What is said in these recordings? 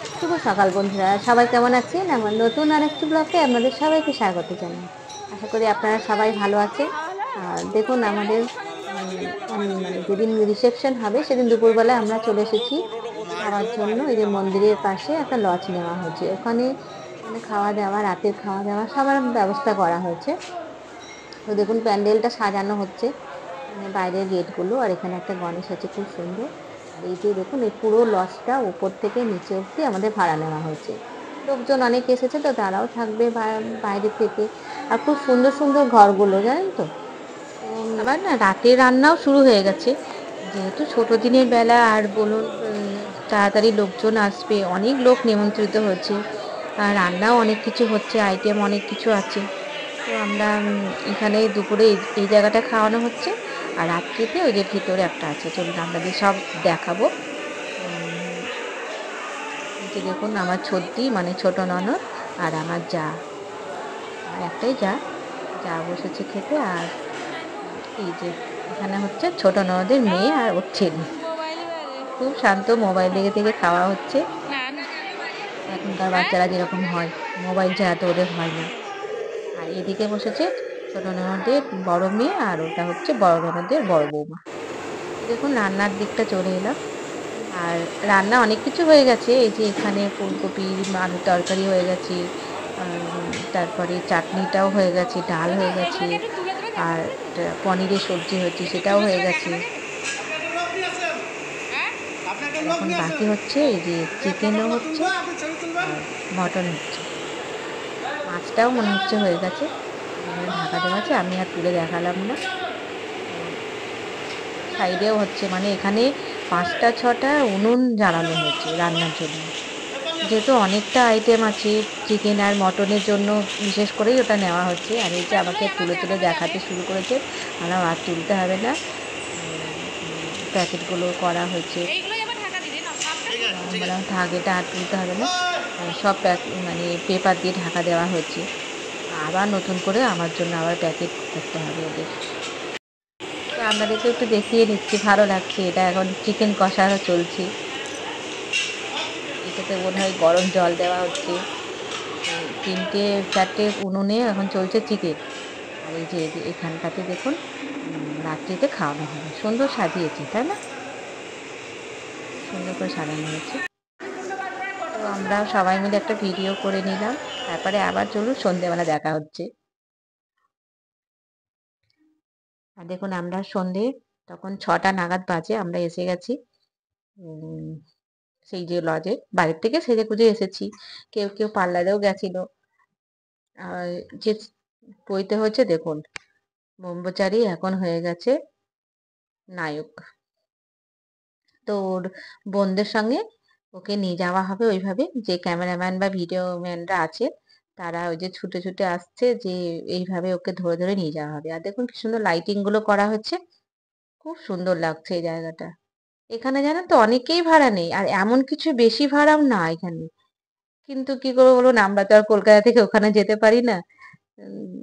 শুভ সকাল বন্ধুরা, সবাই কেমন আছেন? আমার নতুন আরেকটি ব্লগে আপনাদের সবাইকে স্বাগত জানাই। আশা করি আপনারা সবাই ভালো আছেন। আর দেখুন আমাদের মানে যেদিন রিসেপশন হবে সেদিন দুপুরবেলা আমরা চলে এসেছি খাওয়ার জন্য। এই যে মন্দিরের পাশে একটা লজ নেওয়া হয়েছে, ওখানে মানে খাওয়া দাওয়া, রাতের খাওয়া দাওয়া সবার ব্যবস্থা করা হয়েছে। তো দেখুন প্যান্ডেলটা সাজানো হচ্ছে, মানে বাইরের গেটগুলো, আর এখানে একটা গণেশ আছে খুব সুন্দর। আর এই যে দেখুন এই পুরো লজটা উপর থেকে নিচে অবধি আমাদের ভাড়া নেওয়া হয়েছে। লোকজন অনেক এসেছে তো তারাও থাকবে বাইরে থেকে। আর খুব সুন্দর সুন্দর ঘরগুলো জানেন তো। তো আবার না রাতের রান্নাও শুরু হয়ে গেছে, যেহেতু ছোট দিনের বেলা আর বলুন তাড়াতাড়ি লোকজন আসবে, অনেক লোক নিমন্ত্রিত হচ্ছে। আর রান্নাও অনেক কিছু হচ্ছে, আইটেম অনেক কিছু আছে। তো আমরা এখানে দুপুরে এই জায়গাটা খাওয়ানো হচ্ছে। আর রাত্রিতে ওই যে ভিতরে একটা আছে, চলুন আপনাদের সব দেখাবো। এই যে দেখুন আমার ছোটদি মানে ছোট ননদ আর আমার যা, আমার একটাই যা, যা বসেছে খেতে। আর এই যে এখানে হচ্ছে ছোট ননদের মেয়ে আর ওর ছেলে, খুব শান্ত, মোবাইল দেখে দেখে খাওয়া হচ্ছে। এখনকার বাচ্চারা যেরকম হয়, মোবাইল ছাড়া তো ওদের হয় না। আর এদিকে বসেছে ছোট ননদের বড় মেয়ে, আর ওটা হচ্ছে বড় ননদের বড় বৌমা। দেখুন রান্নার দিকটা চলে এলাম। আর রান্না অনেক কিছু হয়ে গেছে, এই যে এখানে ফুলকপির আলুর তরকারি হয়ে গেছে, তারপরে চাটনিটাও হয়ে গেছে, ডাল হয়ে গেছে, আর পনিরের সবজি হয়েছে সেটাও হয়ে গেছে। আর এখন বাকি হচ্ছে এই যে চিকেনও হচ্ছে আর মটন হচ্ছে, মাছটাও মনে হচ্ছে হয়ে গেছে, ঢাকা দেওয়া আছে, আমি আর তুলে দেখালাম না। সাইডেও হচ্ছে, মানে এখানে 5টা 6টা উনুন জ্বালানো হয়েছে রান্নার জন্য, যেহেতু অনেকটা আইটেম আছে। চিকেন আর মটনের জন্য বিশেষ করেই ওটা নেওয়া হচ্ছে। আর এই যে আমাকে তুলে তুলে দেখাতে শুরু করেছে, আমার আর তুলতে হবে না, প্যাকেটগুলো করা হয়েছে, বললাম থাক এটা আর তুলতে হবে না, সব মানে পেপার দিয়ে ঢাকা দেওয়া হয়েছে। আবার নতুন করে আমার জন্য আবার প্যাকেট করতে হবে ওদের। তো আপনাদেরকে একটু দেখিয়ে নিচ্ছি, ভালো লাগছে। এটা এখন চিকেন কষানো চলছে, এটাতে মনে হয় গরম জল দেওয়া হচ্ছে। 3টে 4টে উনুনে এখন চলছে চিকেন। আর এই যে এখানটাতে দেখুন রাত্রিতে খাওয়ানো হবে। সুন্দর সাজিয়েছে তাই না, সুন্দর করে সাজানো হয়েছে। তো আমরা সবাই মিলে একটা ভিডিও করে নিলাম, তারপরে আবার চলুন সন্ধেবেলা দেখা হচ্ছে। আর দেখুন আমরা সন্ধে তখন 6টা নাগাদ বাজে, আমরা এসে গেছি সেই যে লজে। বাড়ির থেকে সেজে গুজে এসেছি, কেউ কেউ পার্লারেও গেছিল। আর যে বইতে হচ্ছে দেখুন, ব্রহ্মচারী এখন হয়ে গেছে নায়ক। তো ওর বোনদের সঙ্গে ওকে নিয়ে যাওয়া হবে, ওইভাবে যে ক্যামেরাম্যান বা ভিডিও ম্যানরা আছে তারা ওই যে ছুটে ছুটে আসছে, যে এইভাবে ওকে ধরে ধরে নিয়ে যাওয়া হবে। আর দেখুন কি সুন্দর লাইটিং গুলো করা হচ্ছে, খুব সুন্দর লাগছে এই জায়গাটা। এখানে জানেন তো অনেকেই ভাড়া নেই, আর এমন কিছু বেশি ভাড়াও না এখানে। কিন্তু কি করবো বলুন, আমরা তো আর কলকাতা থেকে ওখানে যেতে পারি না। উম,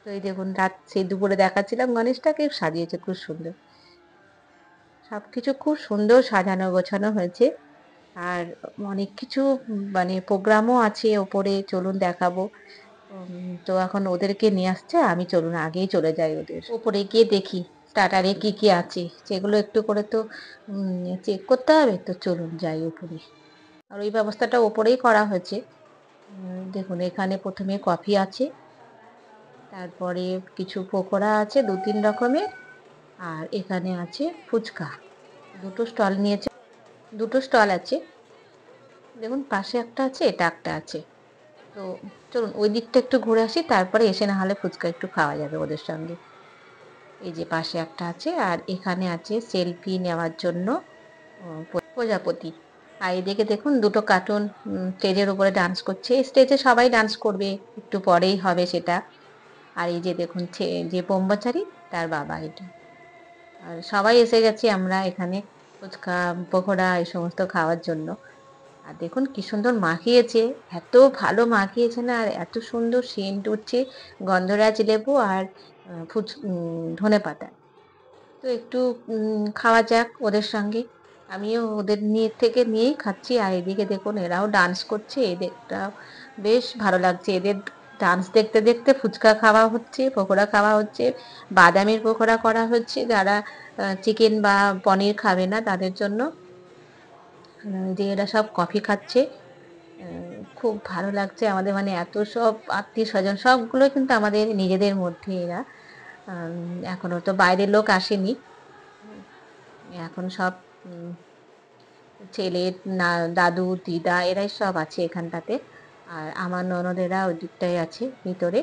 তো এই দেখুন রাত সেই দুপুরে দেখাচ্ছিলাম, গণেশটাকে সাজিয়েছে খুব সুন্দর, সবকিছু খুব সুন্দর সাজানো গোছানো হয়েছে। আর অনেক কিছু মানে প্রোগ্রামও আছে ওপরে, চলুন দেখাবো। তো এখন ওদেরকে নিয়ে আসছে, আমি চলুন আগেই চলে যাই ওদের ওপরে গিয়ে দেখি স্টার্টারে কি কি আছে, সেগুলো একটু করে তো চেক করতে হবে। তো চলুন যাই উপরে। আর ওই ব্যবস্থাটা ওপরেই করা হয়েছে। দেখুন এখানে প্রথমে কফি আছে, তারপরে কিছু পকোড়া আছে 2-3 রকমের, আর এখানে আছে ফুচকা। দুটো স্টল নিয়েছে, দুটো স্টল আছে। দেখুন পাশে একটা আছে, এটা একটা আছে। তো চলুন ওই দিকটা একটু ঘুরে আসি, তারপরে এসে না হলে ফুচকা একটু খাওয়া যাবে ওদের সঙ্গে। এই যে পাশে একটা আছে, আর এখানে আছে সেলফি নেওয়ার জন্য প্রজাপতি। আর এদিকে দেখুন দুটো কার্টুন স্টেজের উপরে ডান্স করছে। স্টেজে সবাই ডান্স করবে, একটু পরেই হবে সেটা। আর এই যে দেখুন যে ব্রহ্মচারী তার বাবা এটা। আর সবাই এসে গেছি আমরা এখানে ফুচকা পকোড়া এই সমস্ত খাওয়ার জন্য। আর দেখুন কি সুন্দর মাখিয়েছে, এত ভালো মাখিয়েছে না, আর এত সুন্দর সেন্ট উঠছে গন্ধরাজ লেবু আর ধনেপাতা। তো একটু খাওয়া যাক ওদের সঙ্গে। আমিও ওদের নিয়েই খাচ্ছি। আর এদিকে দেখুন এরাও ডান্স করছে, এদেরটা বেশ ভালো লাগছে। এদের ডান্স দেখতে দেখতে ফুচকা খাওয়া হচ্ছে, পকোড়া খাওয়া হচ্ছে, বাদামের পকোড়া করা হচ্ছে যারা চিকেন বা পনির খাবে না তাদের জন্য। যে এরা সব কফি খাচ্ছে। খুব ভালো লাগছে আমাদের, মানে এত সব আত্মীয় স্বজন সবগুলো কিন্তু আমাদের নিজেদের মধ্যে এরা। এখনো তো বাইরের লোক আসেনি। এখন সব ছেলে, না, দাদু দিদা এরাই সব আছে এখানটাতে। আর আমার ননদেরা ওই দিকটায় আছে ভিতরে।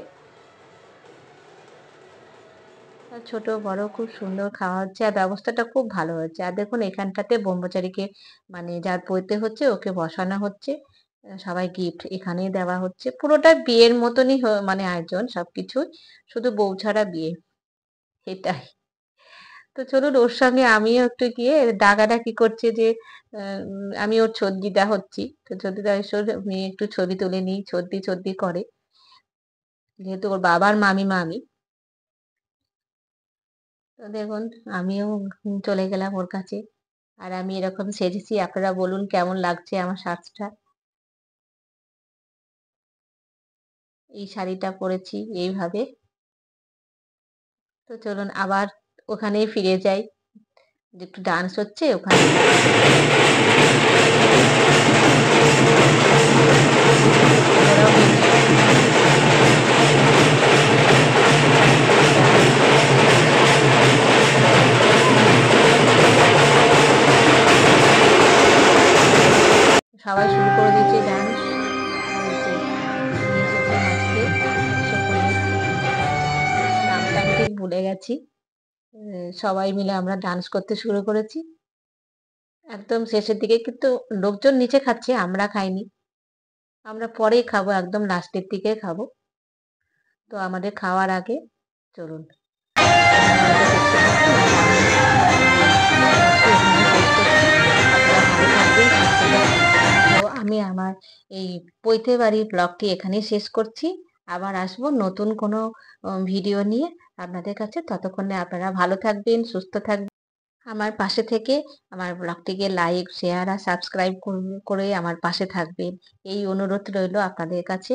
আর ছোট বড় খুব সুন্দর খাওয়া হচ্ছে, আর ব্যবস্থাটা খুব ভালো হয়েছে। আর দেখুন এখানটাতে ব্রহ্মচারীকে, মানে যার পৈতে হচ্ছে ওকে বসানো হচ্ছে। সবাই গিফট এখানেই দেওয়া হচ্ছে। পুরোটা বিয়ের মতনই মানে আয়োজন সবকিছুই, শুধু বউ ছাড়া বিয়ে, এটাই। তো চলুন ওর সঙ্গে আমিও একটু গিয়ে ডাকাডাকি করছে যে আমি ওর ছর্দিদা হচ্ছি। তো ছর্দিদা এসো মেয়ে একটু ছবি তুলে নিই, ছর্দি ছর্দি করে, যেহেতু ওর বাবার মামিমা আমি। তো দেখুন আমিও চলে গেলাম ওর কাছে। আর আমি এরকম সেজেছি, আপনারা বলুন কেমন লাগছে আমার সাজটা। এই শাড়িটা পরেছি এইভাবে। তো চলুন আবার ওখানেই ফিরে যাই, যে একটু ডান্স হচ্ছে ওখানে। ওরাও সবাই শুরু করে দিয়েছে ডান্স। আর এই যে নিয়ে এসেছে নাচতে 100 নামটা আমি ঠিক ভুলে গেছি। সবাই মিলে আমরা ডান্স করতে শুরু করেছি। একদম শেষের দিকে কিন্তু লোকজন নিচে খাচ্ছে, আমরা খাইনি। আমরা পরেই খাবো, একদম লাস্টের দিকে খাবো। তো আমাদের খাওয়ার আগে চলুন আমাদের দেখতে তো আমি আমার এই পৈতে বাড়ির ব্লগটি এখানেই শেষ করছি। আবার আসবো নতুন কোনো ভিডিও নিয়ে আপনাদের কাছে। ততক্ষণে আপনারা ভালো থাকবেন, সুস্থ থাকবেন। আমার পাশে থেকে আমার ব্লগটিকে লাইক, শেয়ার আর সাবস্ক্রাইব করে আমার পাশে থাকবেন, এই অনুরোধ রইল আপনাদের কাছে।